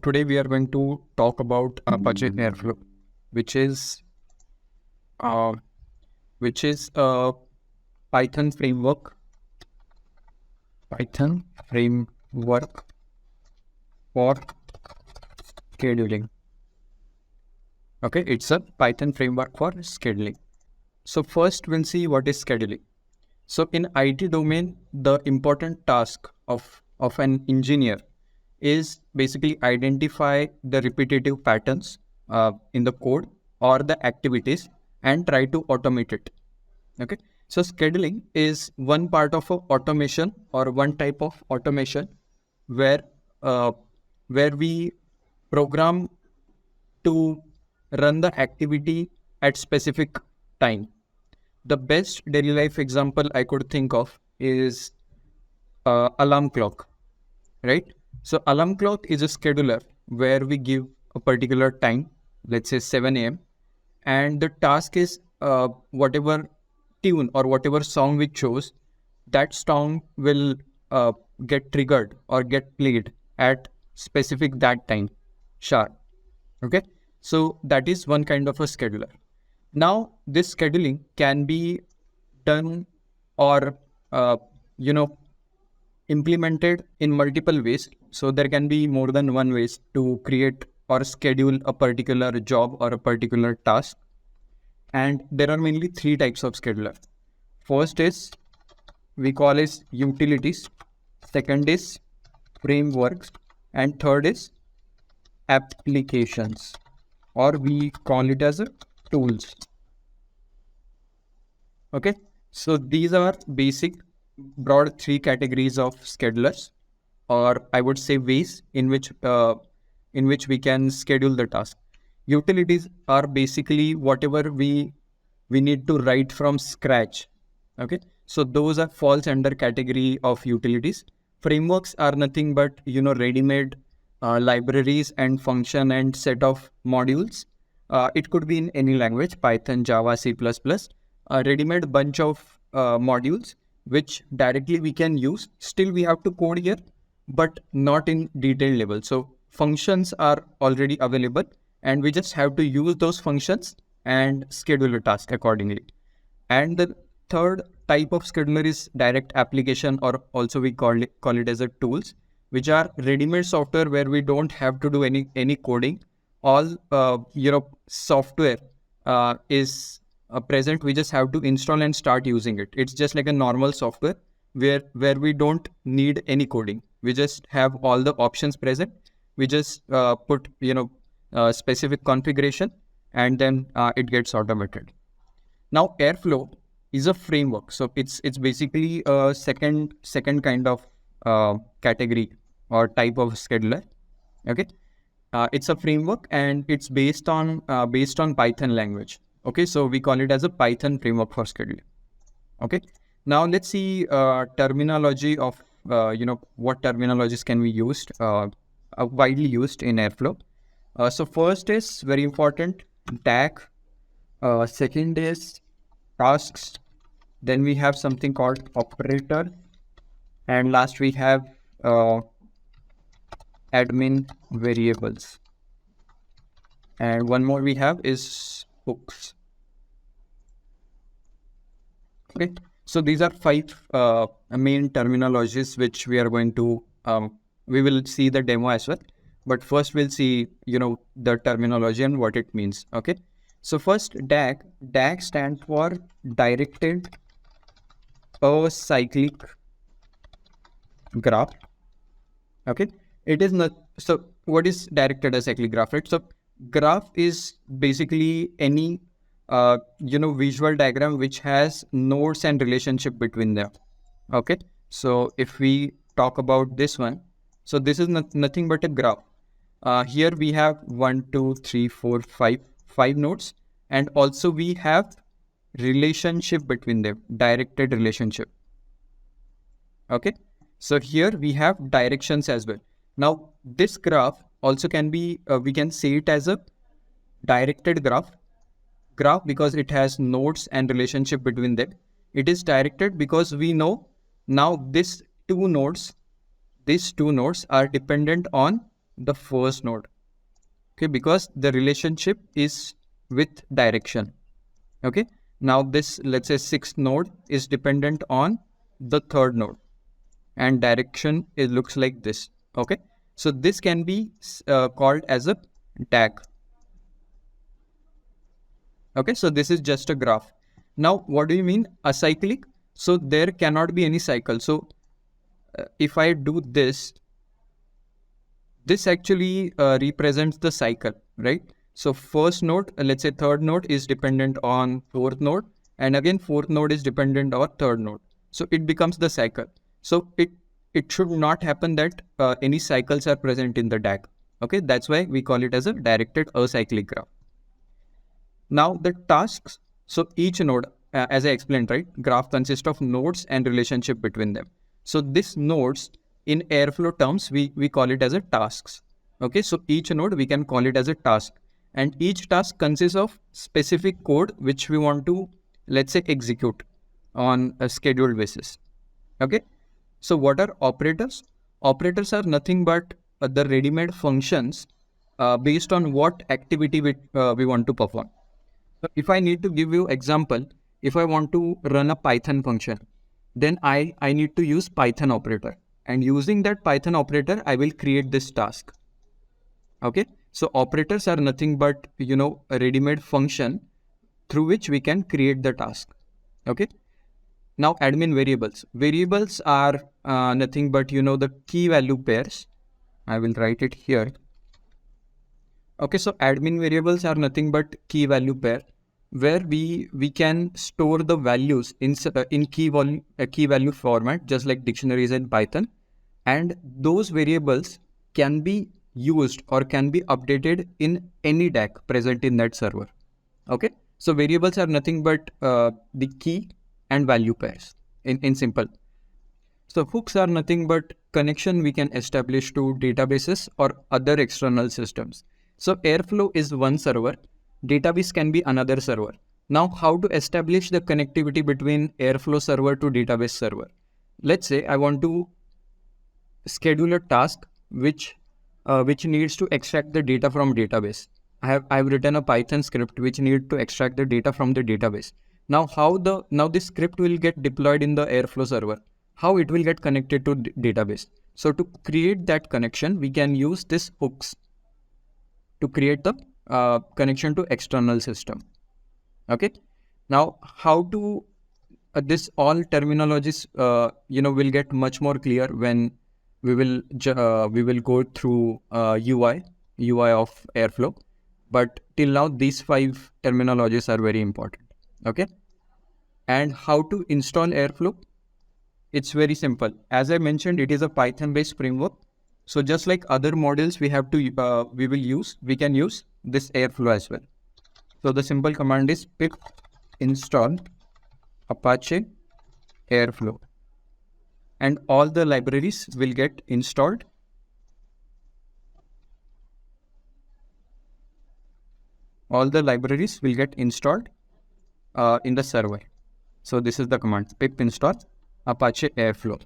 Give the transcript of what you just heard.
today we are going to talk about Apache Airflow, which is uh, a Python framework. Python framework for scheduling. Okay, it's a Python framework for scheduling. So first we'll see what is scheduling. So in IT domain, the important task of an engineer is basically identify the repetitive patterns in the code or the activities and try to automate it. Okay, so scheduling is one part of a automation or one type of automation where uh, we program to run the activity at specific time. The best daily life example I could think of is alarm clock, right? So alarm clock is a scheduler where we give a particular time, let's say 7 a.m. and the task is whatever tune or whatever song we chose, that song will get triggered or get played at specific that time sharp. Okay, so that is one kind of a scheduler. Now this scheduling can be done or implemented in multiple ways. So there can be more than one ways to create or schedule a particular job or a particular task. And there are mainly three types of scheduler. First is we call it utilities. Second is frameworks. And third is applications, or we call it as a tools. Okay, so these are basic broad three categories of schedulers, or I would say ways in which we can schedule the task. Utilities are basically whatever we need to write from scratch. Okay, so those are falls under category of utilities. Frameworks are nothing but ready-made libraries and function and set of modules. It could be in any language, Python, Java, C++. A ready-made bunch of modules which directly we can use. Still we have to code here, but not in detailed level. So functions are already available and we just have to use those functions and schedule a task accordingly. And the third type of scheduler is direct application, or also we call it as a tools, which are ready-made software where we don't have to do any coding. All software is present. We just have to install and start using it. It's just like a normal software where we don't need any coding. We just have all the options present. We just put specific configuration and then it gets automated. Now Airflow is a framework, so it's basically a second kind of category or type of scheduler. Okay, it's a framework and it's based on Python language. Okay, so we call it as a Python framework for scheduling. Okay, now let's see terminology of what terminologies can we use widely used in Airflow. So first is very important, DAG. Second is tasks. Then we have something called operator, and last we have admin variables, and one more we have is hooks. Okay, so these are five main terminologies which we are going to we will see the demo as well, but first we'll see the terminology and what it means. Okay, so first DAG stands for directed acyclic graph. Okay, it is not. So what is directed acyclic graph, right? So graph is basically any visual diagram which has nodes and relationship between them. Okay, so if we talk about this one, so this is nothing but a graph. Here we have 1 2 3 4 5 nodes, and also we have relationship between them, directed relationship. Okay, so here we have directions as well. Now this graph also can be we can say it as a directed graph because it has nodes and relationship between them. It is directed because we know now these two nodes are dependent on the first node. Okay, because the relationship is with direction. Okay, now this, let's say, sixth node is dependent on the third node, and direction, it looks like this. Okay, so this can be called as a tag. Okay, so this is just a graph. Now, what do you mean acyclic? So there cannot be any cycle. So if I do this, this actually represents the cycle, right? So first node, let's say third node is dependent on fourth node, and again fourth node is dependent on third node. So it becomes the cycle. So it should not happen that any cycles are present in the DAG. Okay, that's why we call it as a directed acyclic graph. Now the tasks, so each node, as I explained, right, graph consists of nodes and relationship between them. So this nodes in Airflow terms, we call it as a tasks. Okay, so each node we can call it as a task, and each task consists of specific code which we want to, let's say, execute on a scheduled basis. Okay, so what are operators? Operators are nothing but the ready-made functions based on what activity we want to perform. So if I need to give you example, if I want to run a Python function, then I need to use Python operator, and using that Python operator, I will create this task. Okay, so operators are nothing but, a ready-made function through which we can create the task. Okay, now admin variables. Variables are nothing but, the key value pairs. I will write it here. Okay, so admin variables are nothing but key value pair, where we can store the values in key value format, just like dictionaries in Python, and those variables can be used or can be updated in any DAG present in that server. Okay, so variables are nothing but the key and value pairs in simple. So hooks are nothing but connection we can establish to databases or other external systems. So Airflow is one server, database can be another server. Now, how to establish the connectivity between Airflow server to database server? Let's say I want to schedule a task which needs to extract the data from database. I've written a Python script which needs to extract the data from the database. Now, now this script will get deployed in the Airflow server. How it will get connected to database? So to create that connection, we can use this hooks to create the connection to external system. Okay. Now, how to this all terminologies will get much more clear when we will go through UI of Airflow. But till now, these 5 terminologies are very important. Okay. And how to install Airflow? It's very simple. As I mentioned, it is a Python-based framework. So just like other models we can use this Airflow as well. So the simple command is pip install Apache Airflow, and all the libraries will get installed. All the libraries will get installed in the server. So this is the command, pip install Apache Airflow.